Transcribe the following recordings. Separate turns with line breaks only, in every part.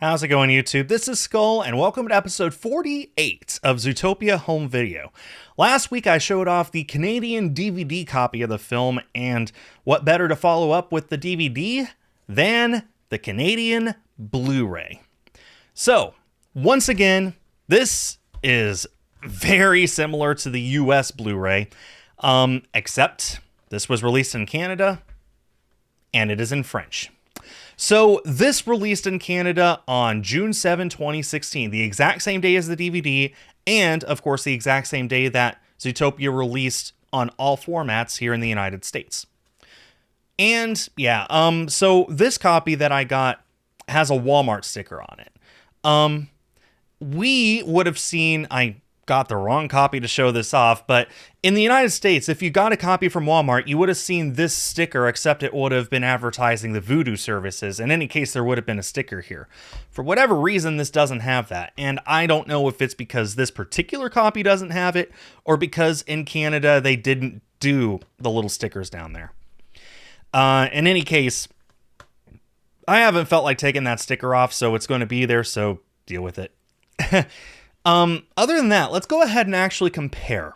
How's it going, YouTube? This is Skull, and welcome to episode 48 of Zootopia Home Video. Last week, I showed off the Canadian DVD copy of the film, and what better to follow up with the DVD than the Canadian Blu-ray. So, once again, this is very similar to the US Blu-ray, except this was released in Canada, and it is in French. So this released in Canada on June 7, 2016, the exact same day as the DVD, and of course the exact same day that Zootopia released on all formats here in the United States. And yeah, so this copy that I got has a Walmart sticker on it. We would have seen, I got the wrong copy to show this off, but in the United States, if you got a copy from Walmart, you would have seen this sticker, except it would have been advertising the Voodoo services. In any case, there would have been a sticker here. For whatever reason, this doesn't have that, and I don't know if it's because this particular copy doesn't have it, or because in Canada, they didn't do the little stickers down there. In any case, I haven't felt like taking that sticker off, so it's going to be there, so deal with it. Other than that, let's go ahead and actually compare.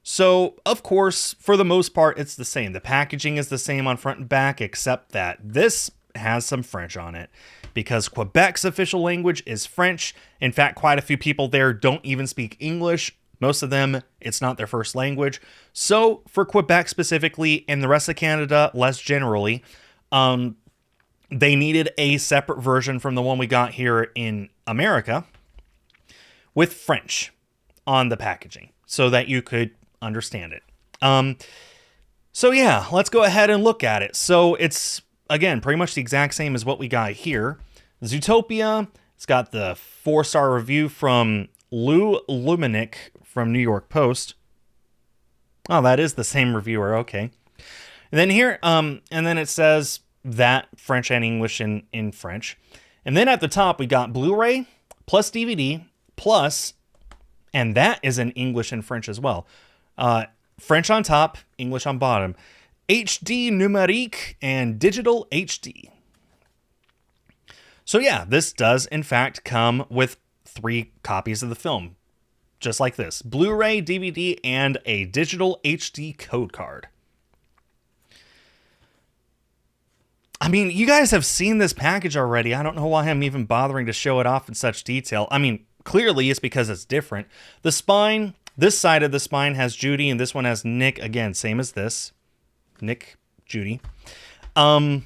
So, of course, for the most part, it's the same. The packaging is the same on front and back, except that this has some French on it, because Quebec's official language is French. In fact, quite a few people there don't even speak English. Most of them, it's not their first language. So, for Quebec specifically, and the rest of Canada less generally, they needed a separate version from the one we got here in America, with French on the packaging so that you could understand it. So yeah, let's go ahead and look at it. So it's, again, pretty much the exact same as what we got here. Zootopia, it's got the 4-star review from Lou Luminick from New York Post. Oh, that is the same reviewer, okay. And then here, and then it says that French and English in French. And then at the top, we got Blu-ray plus DVD, plus, and that is in English and French as well. French on top, English on bottom. HD numérique and digital HD. So yeah, this does in fact come with 3 copies of the film. Just like this. Blu-ray, DVD, and a digital HD code card. I mean, you guys have seen this package already. I don't know why I'm even bothering to show it off in such detail. I mean, clearly it's because it's different. The spine, this side of the spine has Judy, and this one has Nick. Again, same as this. Nick, Judy. But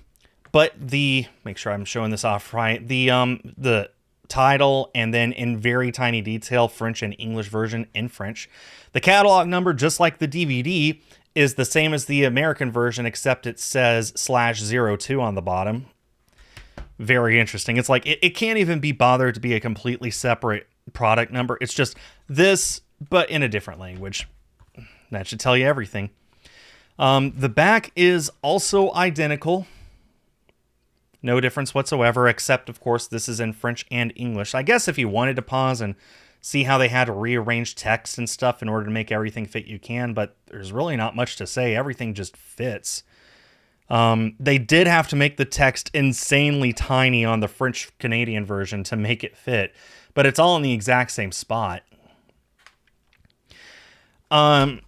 make sure I'm showing this off right. The title, and then in very tiny detail, French and English version in French. The catalog number, just like the DVD, is the same as the American version, except it says /02 on the bottom. Very interesting. It's like, it can't even be bothered to be a completely separate product number. It's just this, but in a different language. That should tell you everything. The back is also identical. No difference whatsoever, except, of course, this is in French and English. I guess if you wanted to pause and see how they had to rearrange text and stuff in order to make everything fit, you can, but there's really not much to say. Everything just fits. They did have to make the text insanely tiny on the French-Canadian version to make it fit, but it's all in the exact same spot. And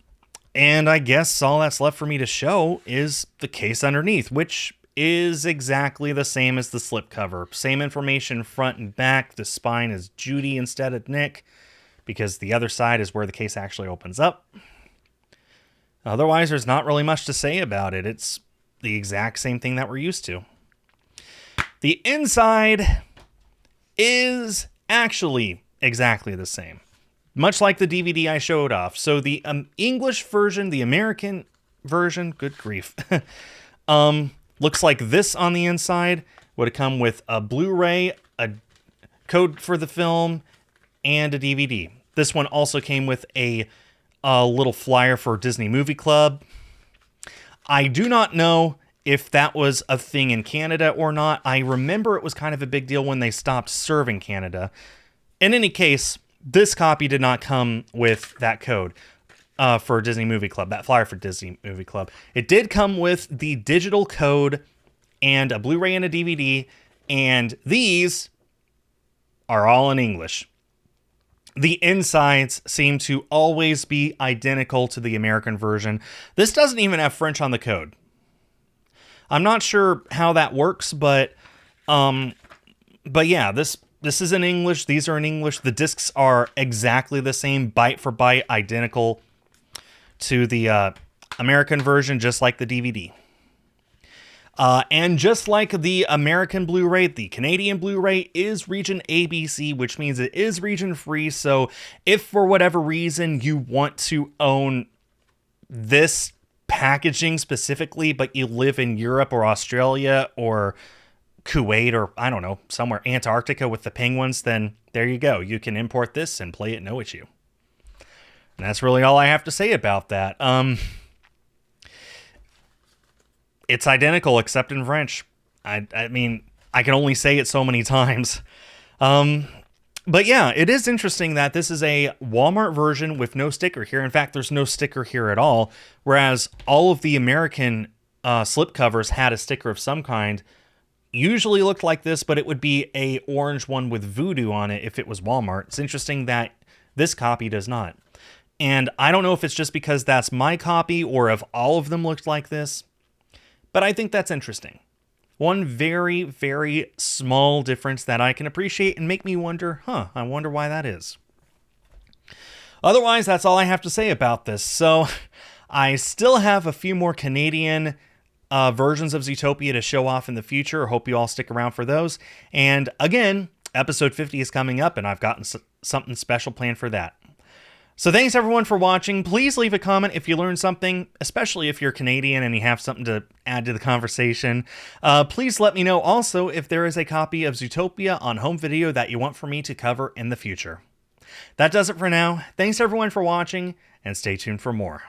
I guess all that's left for me to show is the case underneath, which is exactly the same as the slipcover. Same information front and back. The spine is Judy instead of Nick, because the other side is where the case actually opens up. Otherwise, there's not really much to say about it. It's the exact same thing that we're used to. The inside is actually exactly the same, much like the DVD I showed off. So the English version, the American version, good grief, looks like this on the inside. Would have come with a Blu-ray, a code for the film, and a DVD. This one also came with a little flyer for Disney Movie Club. I do not know if that was a thing in Canada or not. I remember it was kind of a big deal when they stopped serving Canada. In any case, this copy did not come with that code for Disney Movie Club, that flyer for Disney Movie Club. It did come with the digital code and a Blu-ray and a DVD, and these are all in English. The insides seem to always be identical to the American version. This doesn't even have French on the code. I'm not sure how that works, but yeah, this is in English. These are in English. The discs are exactly the same, byte for byte, identical to the American version, just like the DVD. And just like the American Blu-ray, the Canadian Blu-ray is region ABC, which means it is region free. So if for whatever reason you want to own this packaging specifically, but you live in Europe or Australia or Kuwait or, I don't know, somewhere Antarctica with the penguins, then there you go. You can import this and play it no issue. And that's really all I have to say about that. It's identical except in French. I mean, I can only say it so many times. But yeah, it is interesting that this is a Walmart version with no sticker here. In fact, there's no sticker here at all, whereas all of the American slipcovers had a sticker of some kind. Usually looked like this, but it would be a orange one with voodoo on it if it was Walmart. It's interesting that this copy does not. And I don't know if it's just because that's my copy or if all of them looked like this, but I think that's interesting. One very, very small difference that I can appreciate and make me wonder, I wonder why that is. Otherwise, that's all I have to say about this. So I still have a few more Canadian versions of Zootopia to show off in the future. Hope you all stick around for those. And again, episode 50 is coming up, and I've gotten something special planned for that. So thanks everyone for watching. Please leave a comment if you learned something, especially if you're Canadian and you have something to add to the conversation. Please let me know also if there is a copy of Zootopia on home video that you want for me to cover in the future. That does it for now. Thanks everyone for watching, and stay tuned for more.